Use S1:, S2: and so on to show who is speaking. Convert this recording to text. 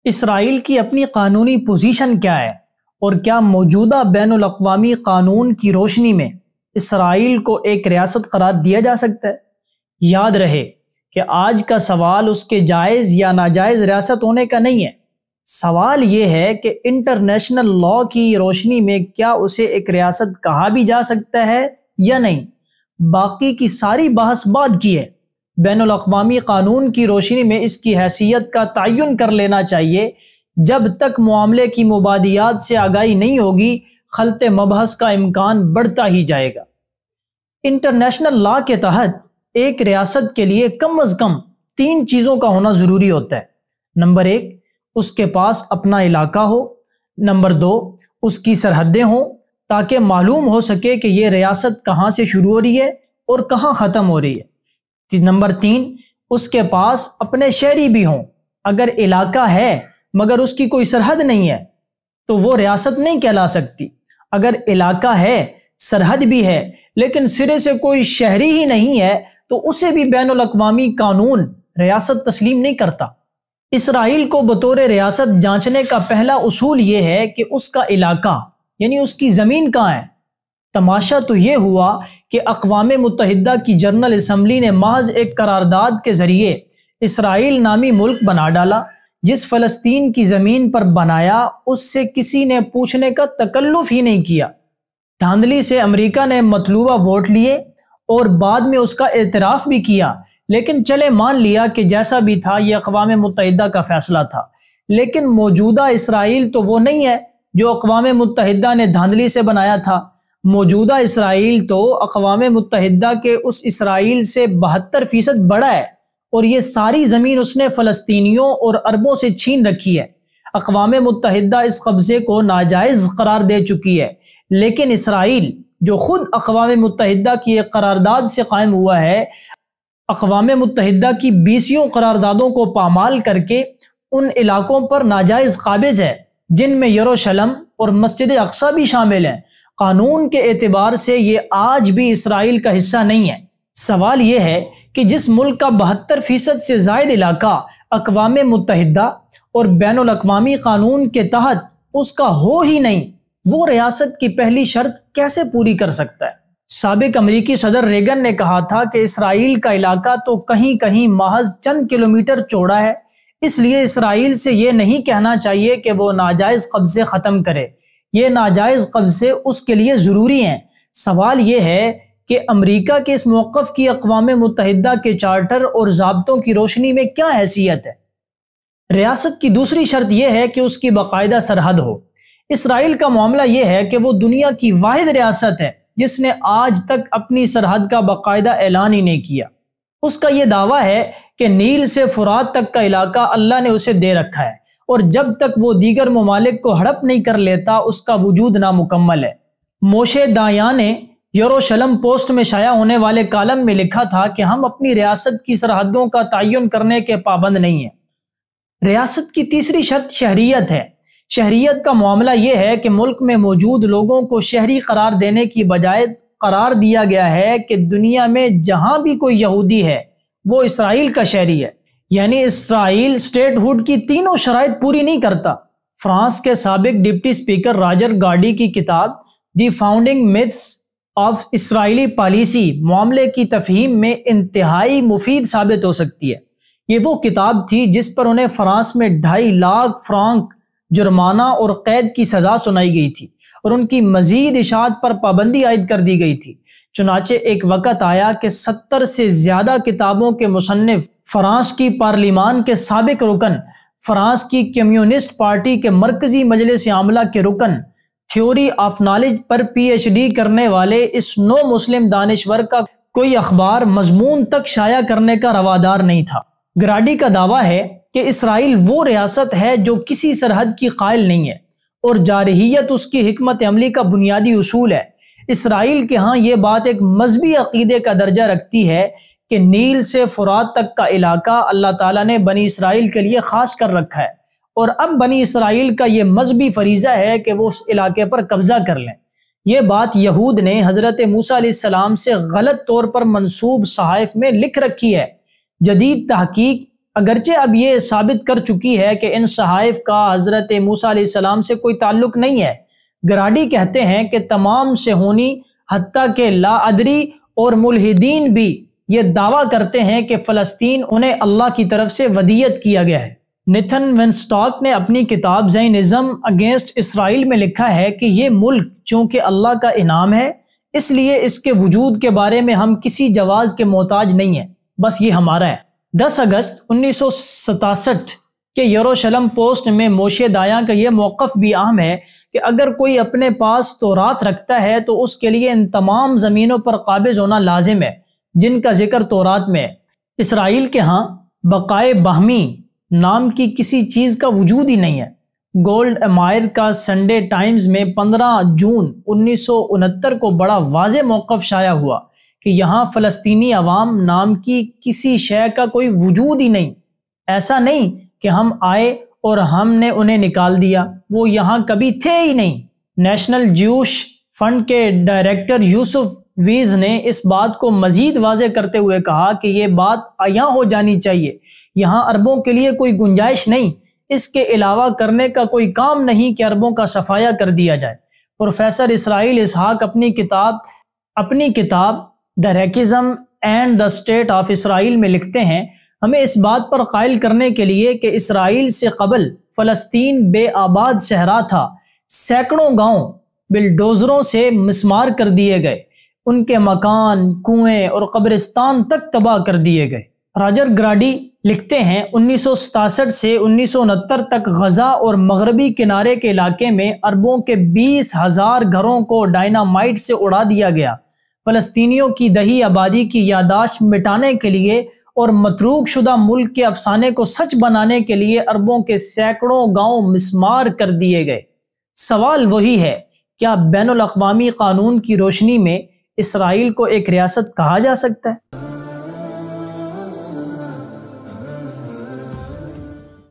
S1: اسرائیل کی اپنی قانونی پوزیشن کیا ہے اور کیا موجودہ بین الاقوامی قانون کی روشنی میں اسرائیل کو ایک ریاست قرار دیا جا سکتا ہے؟ یاد رہے کہ آج کا سوال اس کے جائز یا ناجائز ریاست ہونے کا نہیں ہے۔ سوال یہ ہے کہ انٹرنیشنل لاء کی روشنی میں کیا اسے ایک ریاست کہا بھی جا سکتا ہے یا نہیں۔ باقی کی ساری بحث بعد کی ہے۔ بین الاقوامی قانون کی روشنی میں اس کی حیثیت کا تعین کر لینا چاہیے۔ جب تک معاملے کی مبادیات سے آگاہی نہیں ہوگی، خلط مبحث کا امکان بڑھتا ہی جائے گا۔ انٹرنیشنل لاء کے تحت ایک ریاست کے لیے کم از کم 3 چیزوں کا ہونا ضروری ہوتا ہے۔ نمبر 1، اس کے پاس اپنا علاقہ ہو۔ نمبر 2، اس کی سرحدیں ہوں تاکہ معلوم ہو سکے کہ یہ ریاست کہاں سے شروع ہو رہی ہے اور کہاں ختم ہو رہی ہے۔ نمبر 3، اس کے پاس اپنے شہری بھی ہوں۔ اگر علاقہ ہے مگر اس کی کوئی سرحد نہیں ہے تو وہ ریاست نہیں کہلا سکتی۔ اگر علاقہ ہے، سرحد بھی ہے لیکن سرے سے کوئی شہری ہی نہیں ہے تو اسے بھی بین الاقوامی قانون ریاست تسلیم نہیں کرتا۔ اسرائیل کو بطور ریاست جانچنے کا پہلا اصول یہ ہے کہ اس کا علاقہ یعنی اس کی زمین کہاں ہے۔ تماشا تو یہ ہوا کہ اقوام متحدہ کی جنرل اسمبلی نے محض ایک قرارداد کے ذریعے اسرائیل نامی ملک بنا ڈالا۔ جس فلسطین کی زمین پر بنایا اس سے کسی نے پوچھنے کا تکلف ہی نہیں کیا۔ دھاندلی سے امریکہ نے مطلوبہ ووٹ لیے اور بعد میں اس کا اعتراف بھی کیا، لیکن چلے مان لیا کہ جیسا بھی تھا یہ اقوام متحدہ کا فیصلہ تھا۔ لیکن موجودہ اسرائیل تو وہ نہیں ہے جو اقوام متحدہ نے دھاندلی سے بنایا تھا۔ موجودہ اسرائیل تو اقوام متحدہ کے اس اسرائیل سے 72% بڑا ہے اور یہ ساری زمین اس نے فلسطینیوں اور عربوں سے چھین رکھی ہے۔ اقوام متحدہ اس قبضے کو ناجائز قرار دے چکی ہے، لیکن اسرائیل جو خود اقوام متحدہ کی ایک قرارداد سے قائم ہوا ہے، اقوام متحدہ کی 20 قراردادوں کو پامال کر کے ان علاقوں پر ناجائز قابض ہے جن میں یروشلم اور مسجد اقصی بھی شامل ہیں۔ قانون کے اعتبار سے یہ آج بھی اسرائیل کا حصہ نہیں ہے۔ سوال یہ ہے کہ جس ملک کا 72% سے زائد علاقہ اقوام متحدہ اور بین الاقوامی قانون کے تحت اس کا ہو ہی نہیں، وہ ریاست کی پہلی شرط کیسے پوری کر سکتا ہے؟ سابق امریکی صدر ریگن نے کہا تھا کہ اسرائیل کا علاقہ تو کہیں کہیں محض چند کلومیٹر چوڑا ہے، اس لیے اسرائیل سے یہ نہیں کہنا چاہیے کہ وہ ناجائز قبضے ختم کرے۔ یہ ناجائز قبضے اس کے لیے ضروری ہیں۔ سوال یہ ہے کہ امریکہ کے اس موقف کی اقوام متحدہ کے چارٹر اور ضابطوں کی روشنی میں کیا حیثیت ہے؟ ریاست کی دوسری شرط یہ ہے کہ اس کی باقاعدہ سرحد ہو۔ اسرائیل کا معاملہ یہ ہے کہ وہ دنیا کی واحد ریاست ہے جس نے آج تک اپنی سرحد کا باقاعدہ اعلان ہی نہیں کیا۔ اس کا یہ دعویٰ ہے کہ نیل سے فرات تک کا علاقہ اللہ نے اسے دے رکھا ہے اور جب تک وہ دیگر ممالک کو ہڑپ نہیں کر لیتا اس کا وجود نامکمل ہے۔ موشے دایان نے یروشلم پوسٹ میں شائع ہونے والے کالم میں لکھا تھا کہ ہم اپنی ریاست کی سرحدوں کا تعین کرنے کے پابند نہیں ہیں۔ ریاست کی تیسری شرط شہریت ہے۔ شہریت کا معاملہ یہ ہے کہ ملک میں موجود لوگوں کو شہری قرار دینے کی بجائے قرار دیا گیا ہے کہ دنیا میں جہاں بھی کوئی یہودی ہے وہ اسرائیل کا شہری ہے، یعنی اسرائیل اسٹیٹ ہوڈ کی تینوں شرائط پوری نہیں کرتا۔ فرانس کے سابق ڈپٹی اسپیکر راجر گارڈی کی کتاب the founding myths of Israeli policy معاملے کی تفہیم میں انتہائی مفید ثابت ہو سکتی ہے۔ یہ وہ کتاب تھی جس پر انہیں فرانس میں 2.5 لاکھ فرانک جرمانہ اور قید کی سزا سنائی گئی تھی اور ان کی مزید اشاعت پر پابندی عائد کر دی گئی تھی۔ چنانچہ ایک وقت آیا کہ 70 سے زیادہ کتابوں کے مصنف، فرانس کی پارلیمان کے سابق رکن، فرانس کی کمیونسٹ پارٹی کے مرکزی مجلس عاملہ کے رکن، theory of knowledge per PhD کرنے والے اس نو مسلم دانشور کا کوئی اخبار مضمون تک شائع کرنے کا روادار نہیں تھا۔ گراڈی کا دعویٰ ہے کہ اسرائیل وہ ریاست ہے جو کسی سرحد کی قائل نہیں ہے اور جارحیت اس کی حکمت عملی کا بنیادی اصول ہے۔ اسرائیل کے ہاں یہ بات ایک مذہبی عقیدے کا درجہ رکھتی ہے کہ نیل سے فرات تک کا علاقہ اللہ تعالیٰ نے بنی اسرائیل کے لیے خاص کر رکھا ہے اور اب بنی اسرائیل کا یہ مذہبی فریضہ ہے کہ وہ اس علاقے پر قبضہ کر لیں۔ یہ بات یہود نے حضرت موسیٰ علیہ السلام سے غلط طور پر منسوب صحائف میں لکھ رکھی ہے۔ جدید تحقیق اگرچہ اب یہ ثابت کر چکی ہے کہ ان صحائف کا حضرت موسیٰ علیہ السلام سے کوئی تعلق نہیں ہے۔ گراڈی کہتے ہیں کہ تمام صہیونی حتیٰ کہ لا ادری اور ملحدین بھی یہ دعویٰ کرتے ہیں کہ فلسطین انہیں اللہ کی طرف سے ودیت کیا گیا ہے۔ نیتھن ونسٹاک نے اپنی کتاب زائنزم اگینسٹ اسرائیل میں لکھا ہے کہ یہ ملک چونکہ اللہ کا انعام ہے، اس لیے اس کے وجود کے بارے میں ہم کسی جواز کے محتاج نہیں ہیں، بس یہ ہمارا ہے۔ 10 اگست 1967 کے یروشلم پوسٹ میں موشے دایاں کا یہ موقف بھی اہم ہے کہ اگر کوئی اپنے پاس تورات رکھتا ہے تو اس کے لیے ان تمام زمینوں پر قابض ہونا لازم ہے جن کا ذکر تورات میں ہے۔ اسرائیل کے ہاں بقائے باہمی نام کی کسی چیز کا وجود ہی نہیں ہے۔ گولڈ امائر کا سنڈے ٹائمز میں 15 جون 1969 کو بڑا واضح موقف شائع ہوا کہ یہاں فلسطینی عوام نام کی کسی شے کا کوئی وجود ہی نہیں۔ ایسا نہیں کہ ہم آئے اور ہم نے انہیں نکال دیا، وہ یہاں کبھی تھے ہی نہیں۔ نیشنل جیوش فنڈ کے ڈائریکٹر یوسف ویز نے اس بات کو مزید واضح کرتے ہوئے کہا کہ یہ بات عیاں ہو جانی چاہیے، یہاں عربوں کے لیے کوئی گنجائش نہیں، اس کے علاوہ کرنے کا کوئی کام نہیں کہ عربوں کا صفایا کر دیا جائے۔ پروفیسر اسرائیل اسحاق اپنی کتاب the racism and the state of Israel میں لکھتے ہیں، ہمیں اس بات پر قائل کرنے کے لیے کہ اسرائیل سے قبل فلسطین بے آباد صحرا تھا، سینکڑوں گاؤں بلڈوزروں سے مسمار کر دیے گئے، ان کے مکان، کنویں اور قبرستان تک تباہ کر دیے گئے۔ راجر گراڈی لکھتے ہیں 1967 سے 1969 تک غزہ اور مغربی کنارے کے علاقے میں عربوں کے 20,000 گھروں کو ڈائنامائٹ سے اڑا دیا گیا۔ فلسطینیوں کی دہی آبادی کی یادداشت مٹانے کے لیے اور متروک شدہ ملک کے افسانے کو سچ بنانے کے لیے عربوں کے سینکڑوں گاؤں مسمار کر دیے گئے۔ سوال وہی ہے، کیا بین الاقوامی قانون کی روشنی میں اسرائیل کو ایک ریاست کہا جا سکتا ہے؟